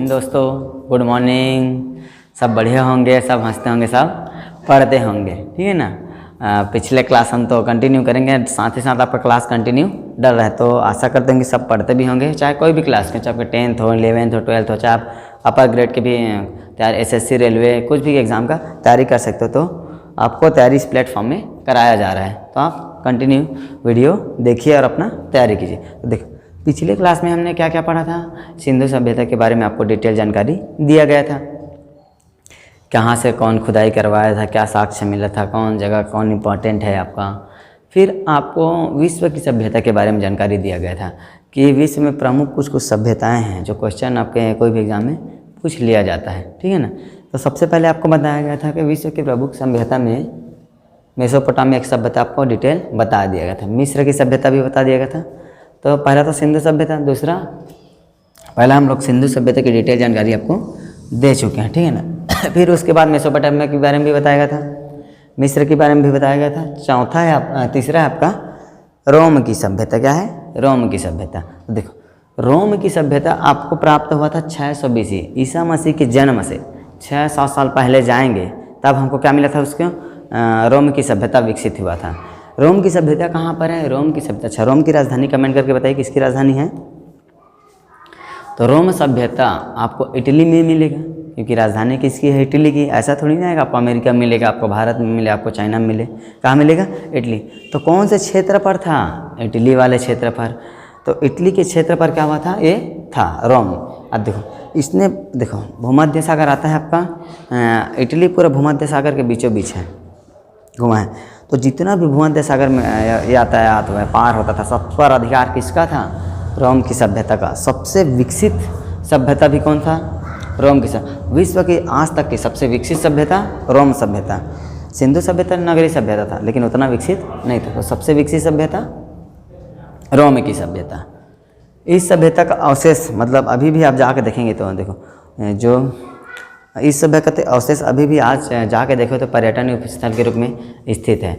हिंद दोस्तों, good morning. सब बढ़िया होंगे, सब हंसते होंगे, सब पढ़ते होंगे, ठीक है ना। पिछले क्लास हम तो कंटिन्यू करेंगे, साथ ही साथ आपका क्लास कंटिन्यू डल रहा है, तो आशा करते हैं कि सब पढ़ते भी होंगे, चाहे कोई भी क्लास के, चाहे आपके 10th हो, 11th हो, 12th हो, चाहे आप अपर ग्रेड के भी तैयारी, SSC, रेलवे, कुछ भी एग्ज़ाम का तैयारी कर सकते हो। तो आपको तैयारी इस प्लेटफॉर्म में कराया जा रहा है, तो आप कंटिन्यू वीडियो देखिए और अपना तैयारी कीजिए। तो देखो, पिछले क्लास में हमने क्या क्या पढ़ा था, सिंधु सभ्यता के बारे में आपको डिटेल जानकारी दिया गया था। कहाँ से कौन खुदाई करवाया था, क्या साक्ष्य मिला था, कौन जगह कौन इम्पोर्टेंट है आपका। फिर आपको विश्व की सभ्यता के बारे में जानकारी दिया गया था कि विश्व में प्रमुख कुछ कुछ सभ्यताएं हैं जो क्वेश्चन आपके कोई भी एग्जाम में पूछ लिया जाता है, ठीक है ना। तो सबसे पहले आपको बताया गया था कि विश्व की प्रमुख सभ्यता में मेसोपोटामिया की सभ्यता आपको डिटेल बता दिया गया था, मिस्र की सभ्यता भी बता दिया गया था। तो पहला तो सिंधु सभ्यता, दूसरा पहला हम लोग सिंधु सभ्यता की डिटेल जानकारी आपको दे चुके हैं, ठीक है ना। फिर उसके बाद मेसोपोटामिया के बारे में भी बताया गया था, मिस्र के बारे में भी बताया गया था। चौथा है तीसरा है आपका रोम की सभ्यता। क्या है? रोम की सभ्यता। तो देखो, रोम की सभ्यता आपको प्राप्त हुआ था 600 BC, ईसा मसीह के जन्म से 600 साल पहले जाएंगे तब हमको क्या मिला था, उसको रोम की सभ्यता विकसित हुआ था। रोम की सभ्यता कहाँ पर है? रोम की सभ्यता, अच्छा रोम की राजधानी कमेंट करके बताइए किसकी राजधानी है। तो रोम सभ्यता आपको इटली में मिलेगा, क्योंकि राजधानी किसकी है? इटली की। ऐसा थोड़ी ना है आपको अमेरिका में मिलेगा, आपको भारत में मिले, आपको चाइना में मिले। कहाँ मिलेगा? इटली। तो कौन से क्षेत्र पर था? इटली वाले क्षेत्र पर। तो इटली के क्षेत्र पर क्या हुआ था? ये था रोम। अब देखो, इसने देखो भूमध्य सागर आता है आपका, इटली पूरा भूमध्य सागर के बीचों बीच है, घुमा है। तो जितना भी भूमध्य सागर में यातायात हुआ पार होता था, सब पर अधिकार किसका था? रोम की सभ्यता का। सबसे विकसित सभ्यता भी कौन था? रोम की सभ्यता। विश्व की आज तक की सबसे विकसित सभ्यता रोम सभ्यता। सिंधु सभ्यता नगरीय सभ्यता था, लेकिन उतना विकसित नहीं था। तो सबसे विकसित सभ्यता रोम की सभ्यता। इस सभ्यता का अवशेष, मतलब अभी भी आप जाके देखेंगे तो देखो, जो इस सभ्यता के अवशेष अभी भी आज जाके देखो तो पर्यटन स्थल के रूप में स्थित है,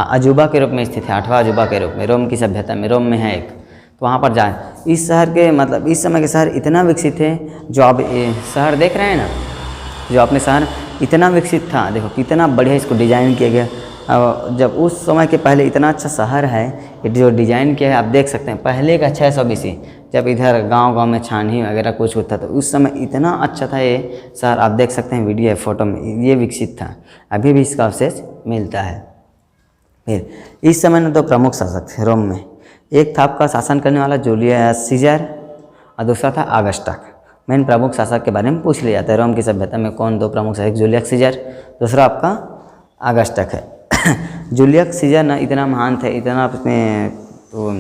अजूबा के रूप में स्थित है, 8वां अजूबा के रूप में रोम की सभ्यता में, रोम में है एक। तो वहाँ पर जाए। इस शहर के, मतलब इस समय के शहर इतना विकसित है, जो आप शहर देख रहे हैं ना, जो अपने शहर इतना विकसित था, देखो कितना बढ़िया इसको डिजाइन किया गया। जब उस समय के पहले इतना अच्छा शहर है, जो डिज़ाइन किया है आप देख सकते हैं। पहले का 600 BC, जब इधर गांव में छानही वगैरह कुछ होता था, तो उस समय इतना अच्छा था ये शहर। आप देख सकते हैं वीडियो फोटो में, ये विकसित था। अभी भी इसका अवशेष मिलता है। फिर इस समय में दो प्रमुख शासक थे रोम में। एक था आपका शासन करने वाला जूलियस सीजर, और दूसरा था ऑगस्टस। मेन प्रमुख शासक के बारे में पूछ लिया जाता है रोम की सभ्यता में, कौन दो प्रमुख शासक? जूलियस सीजर, दूसरा आपका ऑगस्टस है। जूलियस सीजर ना इतना महान थे, इतना अपने तो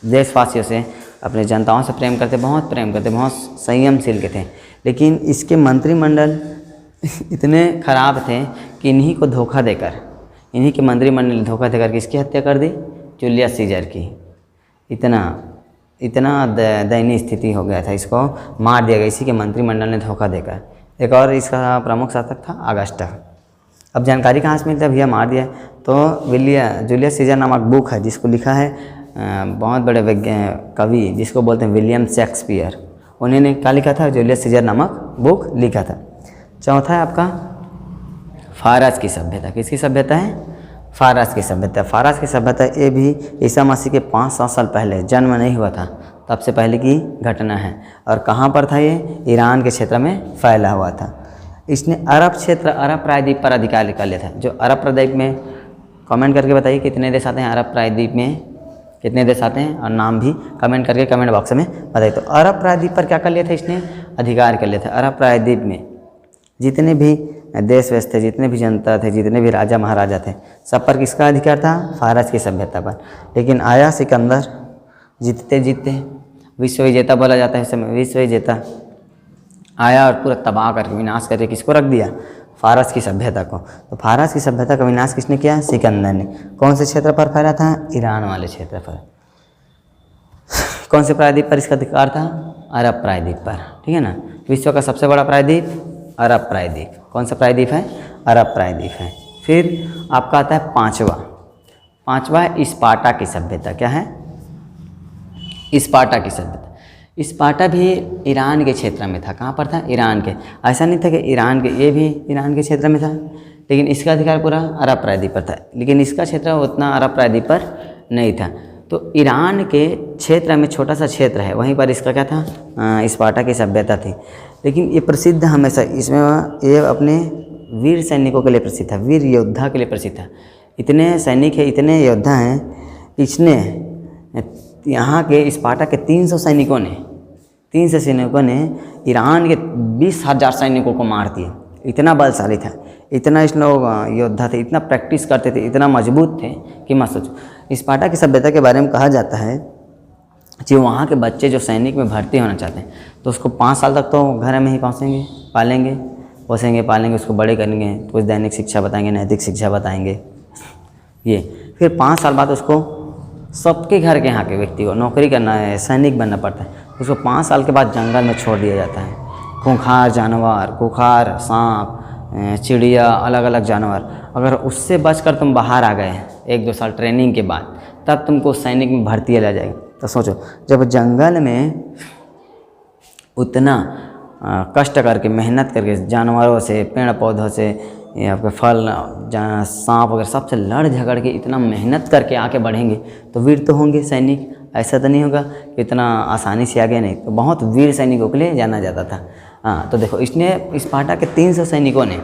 देशवासियों से, अपने जनताओं से प्रेम करते, बहुत प्रेम करते, बहुत संयमशील के थे। लेकिन इसके मंत्रिमंडल इतने खराब थे कि इन्हीं को धोखा देकर, इन्हीं के मंत्रिमंडल ने धोखा देकर किसकी हत्या कर दी? जूलियस सीजर की। इतना दयनीय स्थिति हो गया था, इसको मार दिया गया इसी के मंत्रिमंडल ने धोखा देकर। एक और इसका प्रमुख शासक था ऑगस्टस। अब जानकारी कहाँ से मिलता है? भैया मार दिया। तो जूलियस सीजर नामक बुक है, जिसको लिखा है बहुत बड़े कवि जिसको बोलते हैं विलियम शेक्सपियर। उन्होंने क्या लिखा था? जूलियस सीजर नामक बुक लिखा था। चौथा है आपका फारस की सभ्यता। किसकी सभ्यता है? फारस की सभ्यता। फारस की सभ्यता ये भी ईसा मसीह के 500 साल पहले, जन्म नहीं हुआ था तब से पहले की घटना है। और कहाँ पर था ये? ईरान के क्षेत्र में फैला हुआ था। इसने अरब क्षेत्र, अरब प्रायद्वीप पर अधिकार कर लिया था। जो अरब प्रायद्वीप में, कमेंट करके बताइए कितने देश आते हैं अरब प्रायद्वीप में, कितने देश आते हैं, और नाम भी कमेंट करके कमेंट बॉक्स में बताइए। तो अरब प्रायद्वीप पर क्या कर लिया था इसने? अधिकार कर लिया था। अरब प्रायद्वीप में जितने भी देश वेश थे, जितने भी जनता थे, जितने भी राजा महाराजा थे, सब पर किसका अधिकार था? फारस की सभ्यता पर। लेकिन आया सिकंदर, जीतते जीतते विश्व विजेता बोला जाता है इस समय, विश्व विजेता आया और पूरा तबाह करके, विनाश करके किसको रख दिया? फारस की सभ्यता को। तो फारस की सभ्यता का विनाश किसने किया? सिकंदर ने। कौन से क्षेत्र पर फैला था? ईरान वाले क्षेत्र पर। कौन से प्रायद्वीप पर इसका अधिकार था? अरब प्रायद्वीप पर, ठीक है ना। विश्व का सबसे बड़ा प्रायद्वीप अरब प्रायद्वीप। कौन सा प्रायद्वीप है? अरब प्रायद्वीप है। फिर आपका आता है पांचवा है स्पार्टा की सभ्यता। क्या है? स्पार्टा की सभ्यता। स्पार्टा भी ईरान के क्षेत्र में था। कहाँ पर था? ईरान के। ऐसा नहीं था कि ईरान के, ये भी ईरान के क्षेत्र में था, लेकिन इसका अधिकार पूरा अरब प्रायद्वीप पर था, लेकिन इसका क्षेत्र उतना अरब प्रायद्वीप पर नहीं था। तो ईरान के क्षेत्र में छोटा सा क्षेत्र है, वहीं पर इसका क्या था? स्पार्टा की सभ्यता थी। लेकिन ये प्रसिद्ध हमेशा इसमें ये अपने वीर सैनिकों के लिए प्रसिद्ध था, वीर योद्धा के लिए प्रसिद्ध था। इतने सैनिक है, इतने योद्धा हैं, इसने यहाँ के स्पार्टा के 300 सैनिकों ने ईरान के 20,000 सैनिकों को मार दिया। इतना बलशाली था, इतना इस लोग योद्धा थे, इतना प्रैक्टिस करते थे, इतना मजबूत थे कि मत सोचो। स्पार्टा की सभ्यता के बारे में कहा जाता है कि वहाँ के बच्चे जो सैनिक में भर्ती होना चाहते हैं तो उसको 5 साल तक तो घर में ही पालेंगे, उसको बड़े करेंगे, कुछ दैनिक शिक्षा बताएंगे, नैतिक शिक्षा बताएंगे। ये फिर 5 साल बाद उसको सबके घर के यहाँ के व्यक्ति को नौकरी करना है, सैनिक बनना पड़ता है। उसको 5 साल के बाद जंगल में छोड़ दिया जाता है। खूंखार जानवर, खूंखार सांप, चिड़िया, अलग अलग जानवर, अगर उससे बचकर तुम बाहर आ गए 1-2 साल ट्रेनिंग के बाद, तब तुमको सैनिक में भर्ती लिया जाएगा। तो सोचो, जब जंगल में उतना कष्ट करके, मेहनत करके, जानवरों से, पेड़ पौधों से, आपके फल, सांप वगैरह सबसे लड़ झगड़ के इतना मेहनत करके आके बढ़ेंगे तो वीर तो होंगे सैनिक। ऐसा तो नहीं होगा कि इतना आसानी से आगे नहीं, तो बहुत वीर सैनिकों के लिए जाना जाता था। हाँ, तो देखो, इसने स्पार्टा के 300 सैनिकों ने,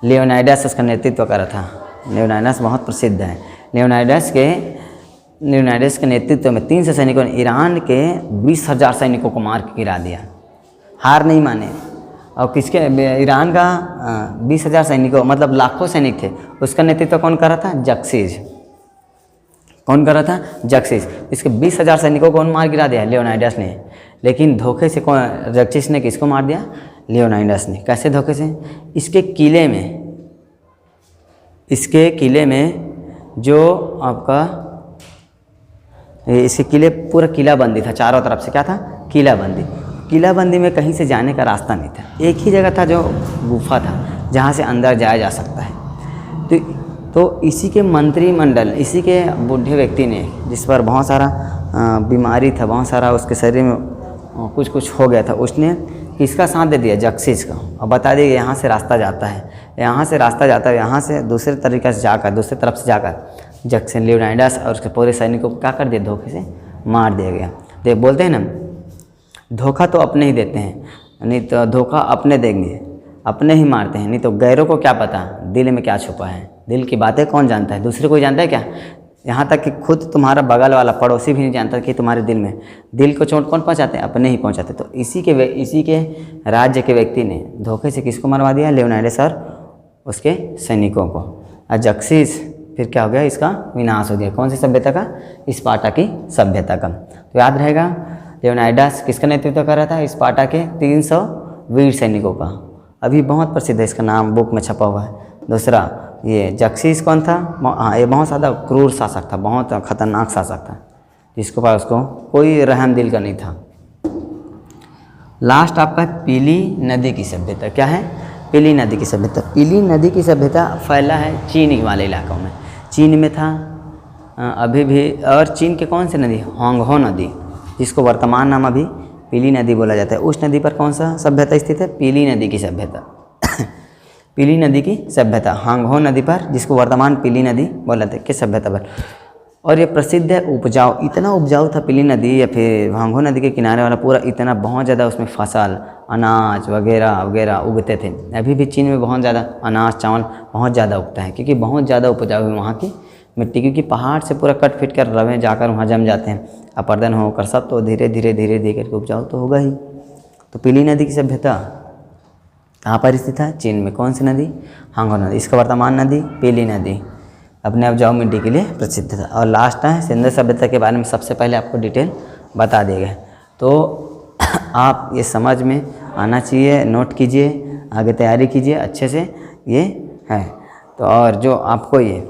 लियोनाइडस उसका नेतृत्व करा था। लियोनाइडस बहुत प्रसिद्ध है। लियोनाइडस के नेतृत्व में 300 सैनिकों ने ईरान के 20,000 सैनिकों को मार के गिरा दिया। हार नहीं माने। और किसके? ईरान का 20,000 सैनिकों, मतलब लाखों सैनिक थे, उसका नेतृत्व कौन कर रहा था? जक्सिस। कौन कर रहा था? जक्सिस। इसके 20,000 सैनिकों को कौन मार गिरा दिया? लियोनाइडस ने। लेकिन धोखे से कौन? जक्सिस ने किसको मार दिया? लियोनाइडस ने। कैसे धोखे से? इसके किले में जो आपका, इसके किले पूरा किलाबंदी था, चारों तरफ से क्या था? किलाबंदी में कहीं से जाने का रास्ता नहीं था। एक ही जगह था जो गुफा था, जहाँ से अंदर जाया जा सकता है। तो इसी के मंत्रिमंडल, इसी के बूढ़े व्यक्ति ने, जिस पर बहुत सारा बीमारी था, बहुत सारा उसके शरीर में कुछ हो गया था, उसने किसका साथ दे दिया? जक्सिस का। और बता दिया यहाँ से रास्ता जाता है, यहाँ से दूसरे तरफ से जाकर जक्सिस, लियोनाइडस और उसके पूरे सैनिकों को क्या कर दिया? धोखे से मार दिया गया। देख, बोलते हैं ना, धोखा तो अपने ही देते हैं, नहीं तो धोखा अपने देंगे, अपने ही मारते हैं। नहीं तो गैरों को क्या पता दिल में क्या छुपा है? दिल की बातें कौन जानता है? दूसरे कोई जानता है क्या? यहाँ तक कि खुद तुम्हारा बगल वाला पड़ोसी भी नहीं जानता कि तुम्हारे दिल को चोट कौन पहुँचाते हैं? अपने ही पहुँचाते। तो इसी के राज्य के व्यक्ति ने धोखे से किसको मरवा दिया? लियोनाइडस और उसके सैनिकों को। और जक्सिस फिर क्या हो गया? इसका विनाश हो गया। कौन सी सभ्यता का? स्पार्टा की सभ्यता का। तो याद रहेगा, लियोनाइडस किसका नेतृत्व कर रहा था? स्पार्टा के 300 वीर सैनिकों का। अभी बहुत प्रसिद्ध है, इसका नाम बुक में छपा हुआ है। दूसरा, ये जक्सिस कौन था? हाँ, ये बहुत ज़्यादा क्रूर शासक था, बहुत खतरनाक शासक था, जिसके पास उसको कोई रहम दिल का नहीं था। लास्ट आपका पीली नदी की सभ्यता। क्या है? पीली नदी की सभ्यता। पीली नदी की सभ्यता फैला है चीन वाले इलाकों में। चीन में था अभी भी। और चीन के कौन सी नदी? होंगहो नदी, जिसको वर्तमान नाम अभी पीली नदी बोला जाता है। उस नदी पर कौन सा सभ्यता स्थित है? पीली नदी की सभ्यता। पीली नदी की सभ्यता होंगहो नदी पर, जिसको वर्तमान पीली नदी बोला जाता है, किस सभ्यता पर। और ये प्रसिद्ध है उपजाऊ, इतना उपजाऊ था पीली नदी या फिर होंगहो नदी के किनारे वाला पूरा, इतना बहुत ज़्यादा उसमें फसल, अनाज वगैरह वगैरह उगते थे। अभी भी चीन में बहुत ज़्यादा अनाज, चावल बहुत ज़्यादा उगता है, क्योंकि बहुत ज़्यादा उपजाऊ है वहाँ की मिट्टी, क्योंकि पहाड़ से पूरा कट फिट कर रवे जाकर वहाँ जम जाते हैं, अपर्दन होकर सब, तो धीरे धीरे करके उपजाऊ तो होगा ही। तो पीली नदी की सभ्यता कहाँ पर स्थित है? चीन में। कौन सी नदी? होंगहो नदी। इसका वर्तमान नदी पीली नदी, अपने उपजाऊ मिट्टी के लिए प्रसिद्ध था। और लास्ट है सिंधु सभ्यता के बारे में सबसे पहले आपको डिटेल बता दिए गए, तो आप ये समझ में आना चाहिए, नोट कीजिए, आगे तैयारी कीजिए अच्छे से। ये है तो, और जो आपको ये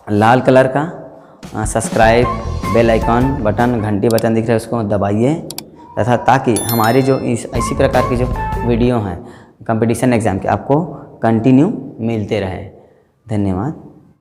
लाल कलर का सब्सक्राइब, बेल आइकॉन बटन, घंटी बटन दिख रहा है, उसको दबाइए, तथा ताकि हमारी जो इसी प्रकार की जो वीडियो हैं कंपटीशन एग्ज़ाम के आपको कंटिन्यू मिलते रहे। धन्यवाद।